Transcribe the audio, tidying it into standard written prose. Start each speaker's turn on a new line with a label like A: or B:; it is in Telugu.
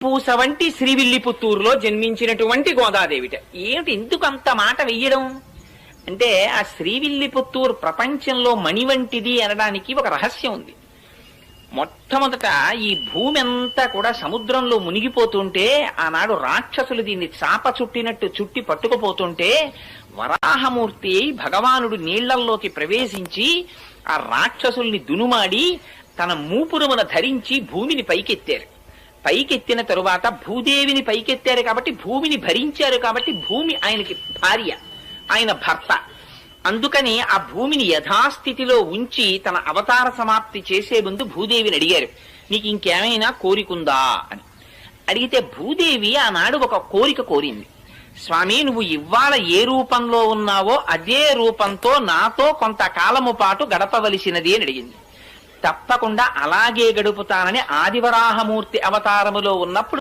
A: పూస వంటి శ్రీవిల్లిపుత్తూరులో జన్మించినటువంటి గోదాదేవిట. ఏమిటి ఎందుకు అంత మాట వెయ్యడం అంటే, ఆ శ్రీవిల్లిపుత్తూరు ప్రపంచంలో మణి వంటిది అనడానికి ఒక రహస్యం ఉంది. మొట్టమొదట ఈ భూమి అంతా కూడా సముద్రంలో మునిగిపోతుంటే, ఆనాడు రాక్షసులు దీన్ని చాప చుట్టినట్టు చుట్టి పట్టుకుపోతుంటే, వరాహమూర్తి భగవానుడు నీళ్లల్లోకి ప్రవేశించి ఆ రాక్షసుల్ని దునుమాడి తన మూపురమున ధరించి భూమిని పైకెత్తారు. పైకెత్తిన తరువాత భూదేవిని పైకెత్తారు కాబట్టి భూమిని భరించారు కాబట్టి భూమి ఆయనకి భార్య, ఆయన భర్త. అందుకని ఆ భూమిని యథాస్థితిలో ఉంచి తన అవతార సమాప్తి చేసే ముందు భూదేవిని అడిగారు, నీకు ఇంకేమైనా కోరికుందా అని. అడిగితే భూదేవి ఆనాడు ఒక కోరిక కోరింది. స్వామి, నువ్వు ఇవాళ ఏ రూపంలో ఉన్నావో అదే రూపంతో నాతో కొంతకాలము పాటు గడపవలసినది అని అడిగింది. తప్పకుండా అలాగే గడుపుతానని ఆదివరాహమూర్తి అవతారములో ఉన్నప్పుడు